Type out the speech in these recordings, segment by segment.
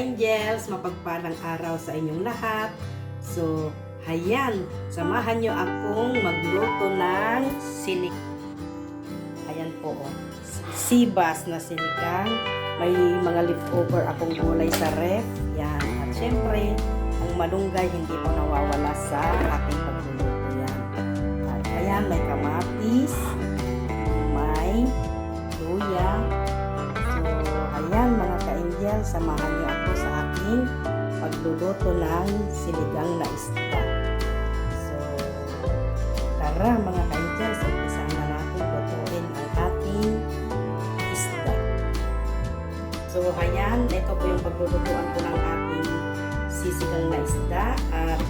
ka-angels, mapagpalang araw sa inyong lahat. So, ayan, samahan nyo akong magluto ng sinig. Ayan po, sibas na sinigang. May mga leftover akong gulay sa ref. Yan. At syempre, ang malunggay hindi po nawawala sa ating pagluluto. Yan. At ayan, may kamatis, may luya. So, ayan mga ka-angel, samahan niyo ako sa aking pagluluto ng sinigang na isda. So, tara mga ka-angel, umpisahan na natin lutuin ang ating isda. So, ayan, ito po yung paglulutuan ko ng ating sisigang na isda. At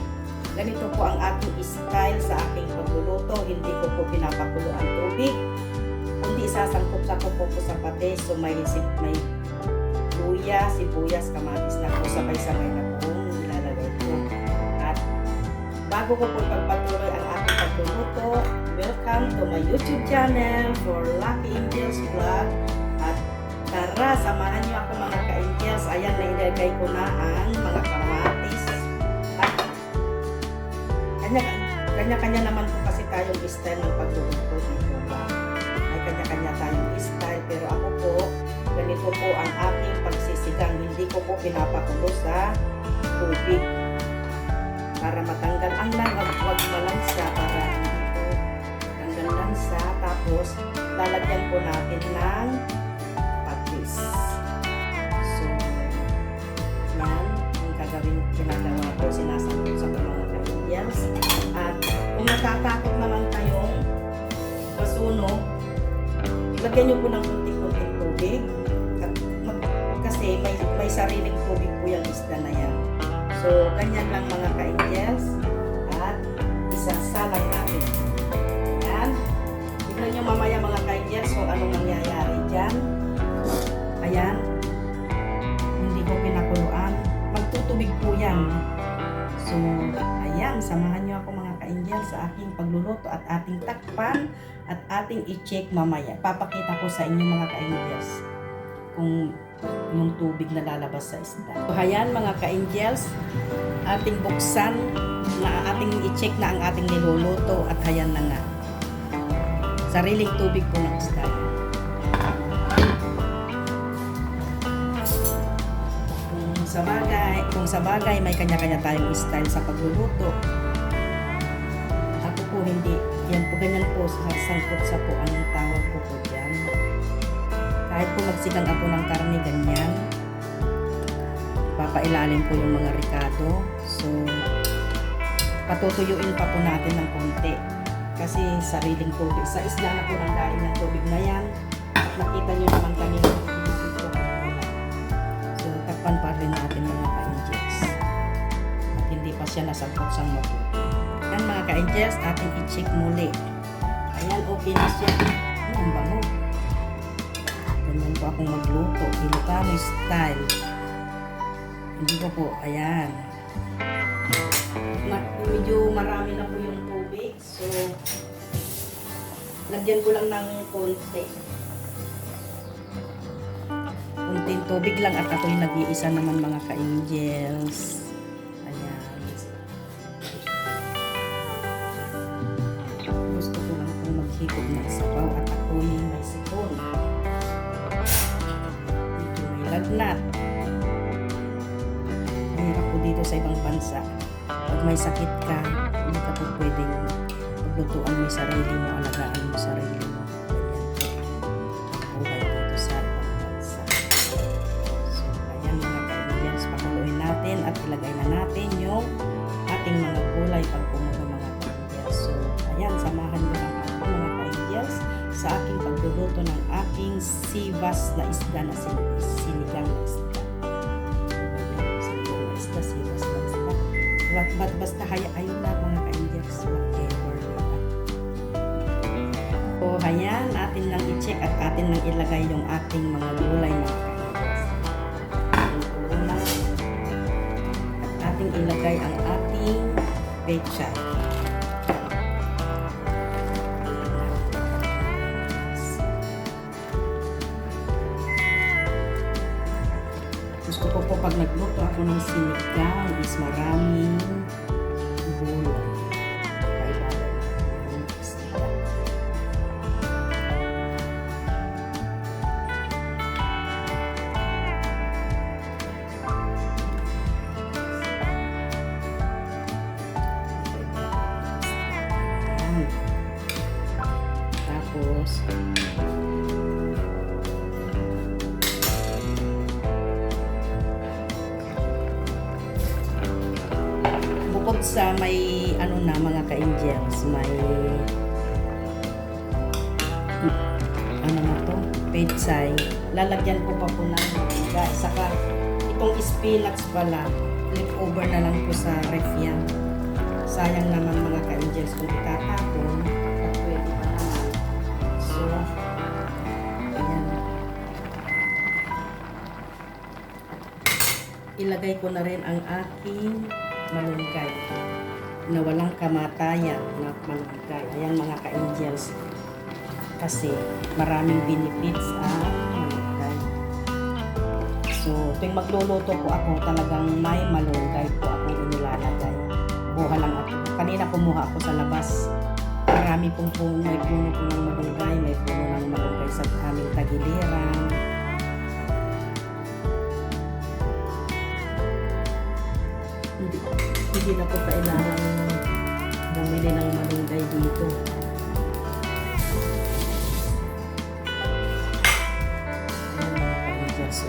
ganito po ang ating style sa aking pagluluto. Hindi ko po pinapakulo ang tubig, kundi isasangkot-sakot po sa pate. So, may luya, sibuyas, kamatis na po sabay-sabay na po nilalagay ko. At bago ko po pagpatuloy ang ating pagluluto, welcome to my YouTube channel for Lucky Angels Vlog. At tara, samahan niyo ako mga ka-angels. Ayan, nailagay ko na ang mga kamatis. At kanya-kanya naman po kasi tayong style ng pagluluto dito ba? May kanya-kanya tayong style, pero ako po, ganito po ang aking pagsisigang. Hindi ko po pinapakulo sa tubig para matanggal ang wag malansa, para hindi po tanggal lansa. Tapos lalagyan po natin ng patis. So yan ang ginagawa ko, sinasangkot sa mga ka-angels. At kung natatakot naman kayong masunog, lagyan nyo po ng kunting-kunting tubig. Kasi may sariling tubig po yung isda na yan. So, ganyan lang mga ka-angels. At isasalang natin. Ayan. Tignan nyo mamaya mga ka-angels kung anong nangyayari dyan. Ayan. Hindi ko pinakuluan. Magtutubig po yan. So, ayan. Samahan nyo ako mga ka-angels sa aking pagluluto at ating takpan at ating i-check mamaya. Papakita ko sa inyo mga ka-angels kung yung tubig na lalabas sa isda. So, ayan mga ka-angels, ating buksan na ating i-check na ang ating niluluto at ayan na nga. Sariling tubig po ng isda. Kung sa bagay may kanya-kanya tayong style sa pagluluto. Ako po hindi. Yan po, ganyan po, sangkot sa po ang tawag ko po dyan. Kahit po magsigang ako ng karne, ganyan. Papailalim po yung mga ricado. So, patutuyuin pa po natin ng konti. Kasi sariling tubig. Sa isla na po ng daing ng tubig na yan. At nakita nyo naman kanina. So, takpan pa rin natin mga ka-angels. At hindi pa siya nasangkot sa mabuti. Yan mga ka-angels, ating i-check muli. Ayan, okay na siya. Ang bango. Ganyan po akong magluto. Ilocano style. Hindi ko po, ayan. Medyo marami na po yung tubig. So, lagyan ko lang ng konti. Kunting tubig lang at ako'y nag-iisa naman mga ka-angels. Ayan. Gusto ko lang kung maghigop ng sabaw at ako'y may sipon. Dito may lagnat. Mahirap po dito sa ibang bansa. Pag may sakit ka, hindi ka po pwedeng maglutuan mo yung sarili mo, alagaan mo sarili mo. Buhay dito sa ibang bansa. So, ayan mga ka-angels, pakuluin natin at ilagay na natin yung ating mga gulay pag kumulo mga ka-angels. So, ayan, samahan nyo lang ako mga ka-angels sa aking pagluluto ng aking sibas na isda na sinigang na isda. Sinigang na isda, sibas na isda. Basta ayun na mga ka-angels, whatever. So, ayan, atin lang i-check at atin lang ilagay yung ating mga gulay mga ka-angels. At ating ilagay ang ating pechay. Gusto ko po pag nagluto ako ng sinigang is maraming gulay. Kailangan ng isda. Ayan. Tapos, bukod sa may ano na mga ka-angels, may ano na to, pechay. Lalagyan ko pa po ng guys. Saka itong spinach pala, leftover na lang po sa ref yan. Sayang naman mga ka-angels kung itatapon at pwede pa naman. So, ayan. Ilagay ko na rin ang aking malunggay na walang kamatayan na malunggay. Ayan mga ka-angels. Kasi maraming benefits ang malunggay. So, tuwing magluluto po ako, talagang may malunggay po ako inilalagay. Buha lang ako. Kanina kumuha ako sa labas. Marami pong may puno po ng malunggay, may puno ng malunggay sa aming tagiliran. Hindi na po kailangan bumili ng malunggay dito. Ayan mga ka-angels. So,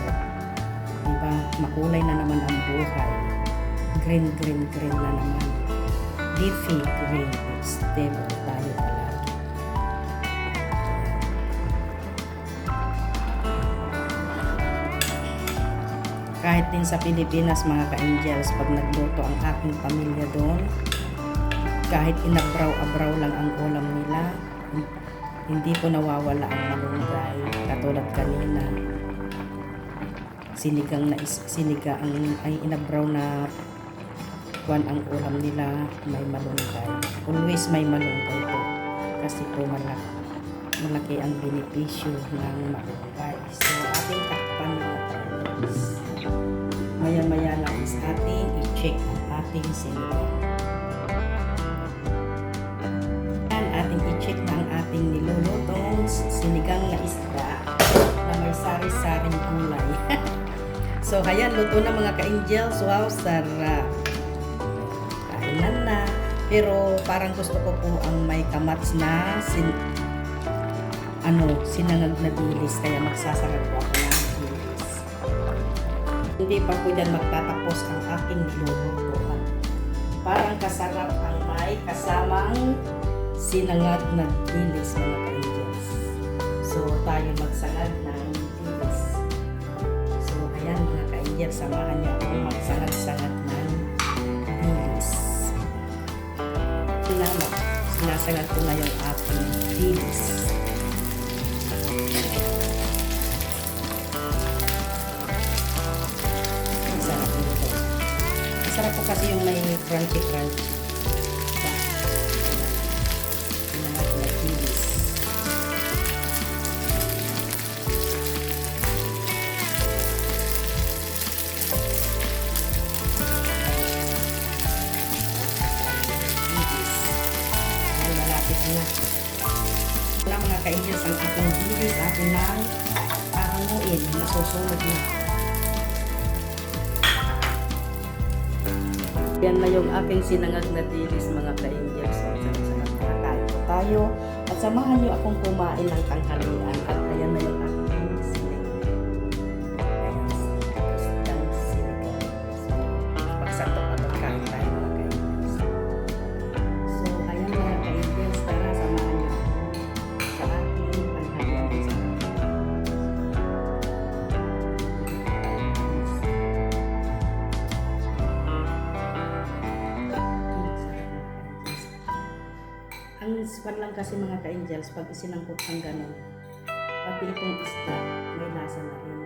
diba, makulay na naman ang buhay. Green na naman. Leafy green vegetable tayo palagi. Kahit din sa Pilipinas mga ka-angels, pag nagluto ang aking pamilya doon, kahit inabraw-abraw lang ang ulam nila, hindi po nawawala ang malunggay. Katulad kanina, sinigang ay inabraw na kuwan ang ulam nila, may malunggay. Always may malunggay po. Kasi po malaki ang benepisyo ng malunggay. So, ating takpan mga ka-angels. Maya-maya lang is ating i-check ang ating sinigang. Yan, ating i-check na ang ating nilulutong sinigang na isda na may sari-saring gulay. So, ayan, luto na mga ka-angels. Wow, sarap. Kainan na. Pero parang gusto ko po ang may kamats na sinangag na dilis. Kaya magsasarap po ako ng dilis. Hindi pa po dyan magtatapos ang aking nilulutuan. Parang kasarap ang may kasamang sinangag na dilis mga ka-angels. So, tayo magsangag ng dilis. So, ayan mga ka-angels, samahan niyo ako magsangag-sangag ng dilis. Sinasangag ko na yung aking dilis. Sarap po kasi yung may crunchy. Sinangag na dilis. Malapit na. Wala mga ka-angels ang ating dilis, ating nang aanguin. Masusunod na. Yan na yung aking sinangag na dilis mga ka-angels. So, tayo tayo. At samahan niyo akong kumain ng tanghalian. At ayan na yung aking sinigang. Ayan, isang sinigang. So, pagsakto pa magkain tayo mga ka-angels. So, ayan mga ka-angels. Tara, samahan niyo ako sa aking tanghalian. Ang span lang kasi mga ka-angels, pag isinangkot ng gano'n, pag pilipong isda, may lasa na rin.